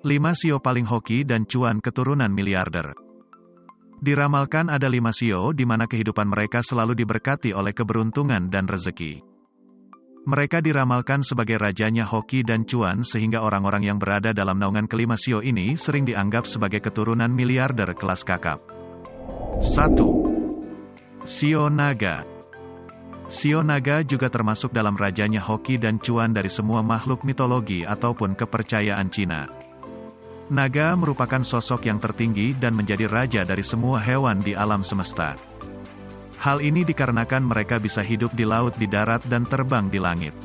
5 sio paling hoki dan cuan keturunan miliarder. Diramalkan ada 5 sio di mana kehidupan mereka selalu diberkati oleh keberuntungan dan rezeki. Mereka diramalkan sebagai rajanya hoki dan cuan sehingga orang-orang yang berada dalam naungan kelima sio ini sering dianggap sebagai keturunan miliarder kelas kakap. 1. Sio Naga. Sio Naga juga termasuk dalam rajanya hoki dan cuan dari semua makhluk mitologi ataupun kepercayaan Cina. Naga merupakan sosok yang tertinggi dan menjadi raja dari semua hewan di alam semesta. Hal ini dikarenakan mereka bisa hidup di laut, di darat, dan terbang di langit.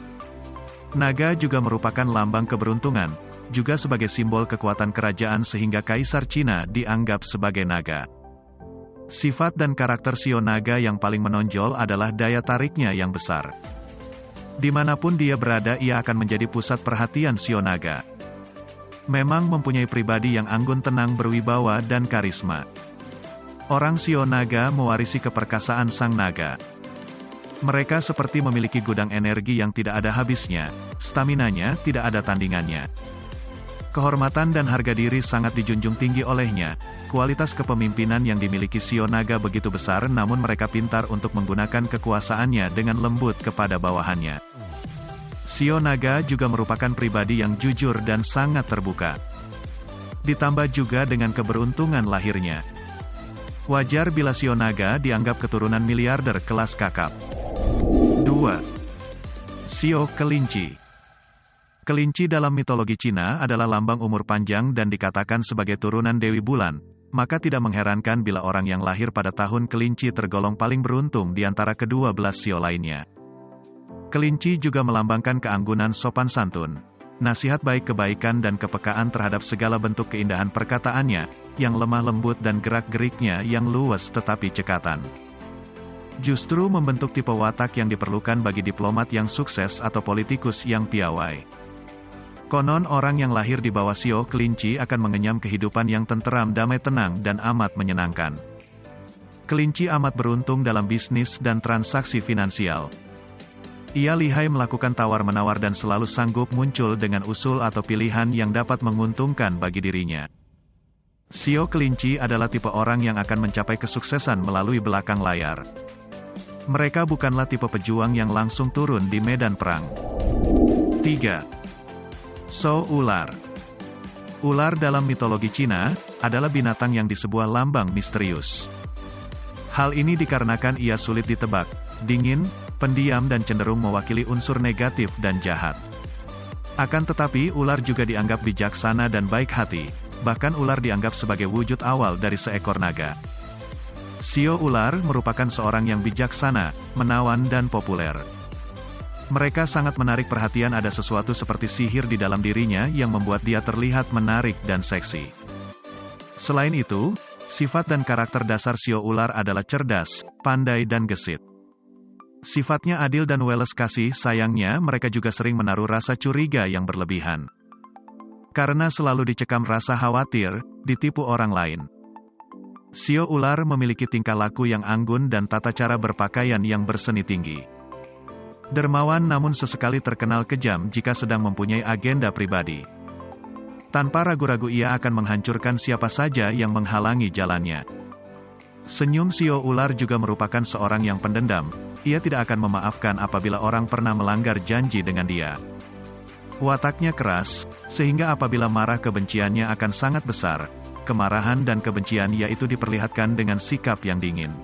Naga juga merupakan lambang keberuntungan, juga sebagai simbol kekuatan kerajaan sehingga Kaisar Cina dianggap sebagai naga. Sifat dan karakter sio naga yang paling menonjol adalah daya tariknya yang besar. Dimanapun dia berada ia akan menjadi pusat perhatian sio naga. Memang mempunyai pribadi yang anggun, tenang, berwibawa, dan karisma. Orang sio naga mewarisi keperkasaan sang naga. Mereka seperti memiliki gudang energi yang tidak ada habisnya, staminanya tidak ada tandingannya. Kehormatan dan harga diri sangat dijunjung tinggi olehnya. Kualitas kepemimpinan yang dimiliki sio naga begitu besar namun mereka pintar untuk menggunakan kekuasaannya dengan lembut kepada bawahannya. Sio naga juga merupakan pribadi yang jujur dan sangat terbuka. Ditambah juga dengan keberuntungan lahirnya. Wajar bila sio naga dianggap keturunan miliarder kelas kakap. 2. Sio Kelinci. Kelinci dalam mitologi Cina adalah lambang umur panjang dan dikatakan sebagai turunan Dewi Bulan, maka tidak mengherankan bila orang yang lahir pada tahun kelinci tergolong paling beruntung di antara kedua belas sio lainnya. Kelinci juga melambangkan keanggunan, sopan santun, nasihat baik, kebaikan dan kepekaan terhadap segala bentuk keindahan perkataannya, yang lemah lembut dan gerak-geriknya yang luwes tetapi cekatan. Justru membentuk tipe watak yang diperlukan bagi diplomat yang sukses atau politikus yang piawai. Konon orang yang lahir di bawah sio kelinci akan mengenyam kehidupan yang tenteram, damai, tenang, dan amat menyenangkan. Kelinci amat beruntung dalam bisnis dan transaksi finansial. Ia lihai melakukan tawar-menawar dan selalu sanggup muncul dengan usul atau pilihan yang dapat menguntungkan bagi dirinya. Sio kelinci adalah tipe orang yang akan mencapai kesuksesan melalui belakang layar. Mereka bukanlah tipe pejuang yang langsung turun di medan perang. 3. So Ular. Ular dalam mitologi Cina adalah binatang yang disebut lambang misterius. Hal ini dikarenakan ia sulit ditebak, dingin, pendiam dan cenderung mewakili unsur negatif dan jahat. Akan tetapi ular juga dianggap bijaksana dan baik hati, bahkan ular dianggap sebagai wujud awal dari seekor naga. Sio ular merupakan seorang yang bijaksana, menawan dan populer. Mereka sangat menarik perhatian, ada sesuatu seperti sihir di dalam dirinya yang membuat dia terlihat menarik dan seksi. Selain itu, sifat dan karakter dasar sio ular adalah cerdas, pandai dan gesit. Sifatnya adil dan welas kasih sayangnya mereka juga sering menaruh rasa curiga yang berlebihan. Karena selalu dicekam rasa khawatir, ditipu orang lain. Sio ular memiliki tingkah laku yang anggun dan tata cara berpakaian yang berseni tinggi. Dermawan namun sesekali terkenal kejam jika sedang mempunyai agenda pribadi. Tanpa ragu-ragu ia akan menghancurkan siapa saja yang menghalangi jalannya. Senyum sio ular juga merupakan seorang yang pendendam. Ia tidak akan memaafkan apabila orang pernah melanggar janji dengan dia. Wataknya keras, sehingga apabila marah kebenciannya akan sangat besar. Kemarahan dan kebencian yaitu diperlihatkan dengan sikap yang dingin.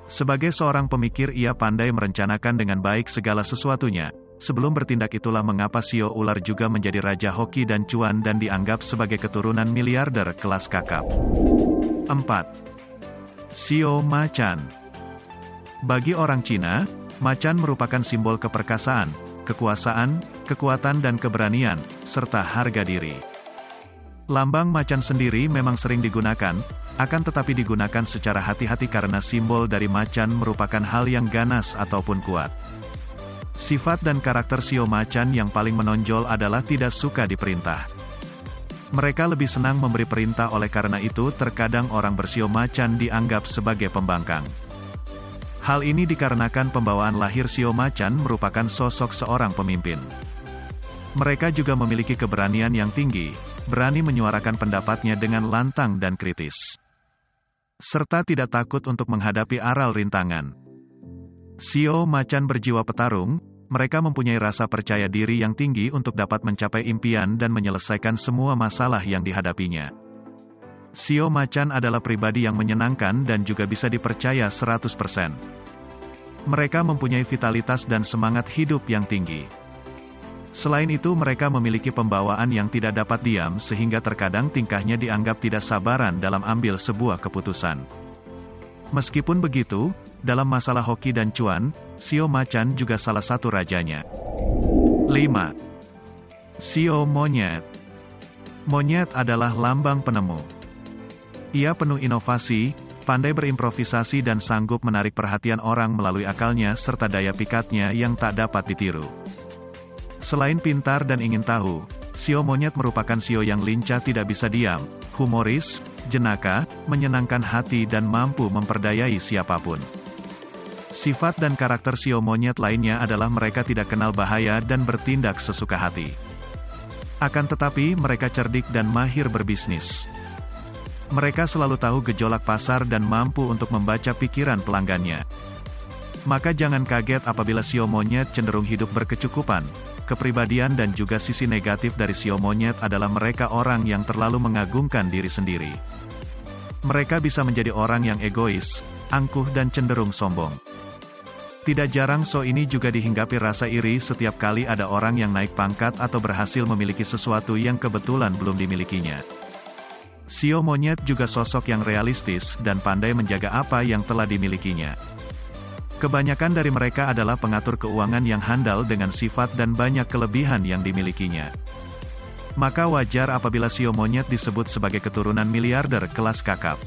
Sebagai seorang pemikir ia pandai merencanakan dengan baik segala sesuatunya. Sebelum bertindak itulah mengapa sio ular juga menjadi raja hoki dan cuan dan dianggap sebagai keturunan miliarder kelas kakap. 4. Sio Macan. Bagi orang Cina, macan merupakan simbol keperkasaan, kekuasaan, kekuatan dan keberanian, serta harga diri. Lambang macan sendiri memang sering digunakan, akan tetapi digunakan secara hati-hati karena simbol dari macan merupakan hal yang ganas ataupun kuat. Sifat dan karakter sio macan yang paling menonjol adalah tidak suka diperintah. Mereka lebih senang memberi perintah, oleh karena itu terkadang orang bersio macan dianggap sebagai pembangkang. Hal ini dikarenakan pembawaan lahir sio macan merupakan sosok seorang pemimpin. Mereka juga memiliki keberanian yang tinggi, berani menyuarakan pendapatnya dengan lantang dan kritis, serta tidak takut untuk menghadapi aral rintangan. Shio macan berjiwa petarung, mereka mempunyai rasa percaya diri yang tinggi untuk dapat mencapai impian dan menyelesaikan semua masalah yang dihadapinya. Shio macan adalah pribadi yang menyenangkan dan juga bisa dipercaya 100%. Mereka mempunyai vitalitas dan semangat hidup yang tinggi. Selain itu mereka memiliki pembawaan yang tidak dapat diam sehingga terkadang tingkahnya dianggap tidak sabaran dalam ambil sebuah keputusan. Meskipun begitu, dalam masalah hoki dan cuan, Shio macan juga salah satu rajanya. 5. Shio monyet. Monyet adalah lambang penemu. Ia penuh inovasi, pandai berimprovisasi dan sanggup menarik perhatian orang melalui akalnya serta daya pikatnya yang tak dapat ditiru. Selain pintar dan ingin tahu, Shio monyet merupakan shio yang lincah, tidak bisa diam, humoris, jenaka, menyenangkan hati dan mampu memperdayai siapapun. Sifat dan karakter shio monyet lainnya adalah mereka tidak kenal bahaya dan bertindak sesuka hati. Akan tetapi mereka cerdik dan mahir berbisnis. Mereka selalu tahu gejolak pasar dan mampu untuk membaca pikiran pelanggannya. Maka jangan kaget apabila shio monyet cenderung hidup berkecukupan. Kepribadian dan juga sisi negatif dari shio monyet adalah mereka orang yang terlalu mengagungkan diri sendiri. Mereka bisa menjadi orang yang egois, angkuh dan cenderung sombong. Tidak jarang shio ini juga dihinggapi rasa iri setiap kali ada orang yang naik pangkat atau berhasil memiliki sesuatu yang kebetulan belum dimilikinya. Shio monyet juga sosok yang realistis dan pandai menjaga apa yang telah dimilikinya. Kebanyakan dari mereka adalah pengatur keuangan yang handal dengan sifat dan banyak kelebihan yang dimilikinya. Maka wajar apabila shio monyet disebut sebagai keturunan miliarder kelas kakap.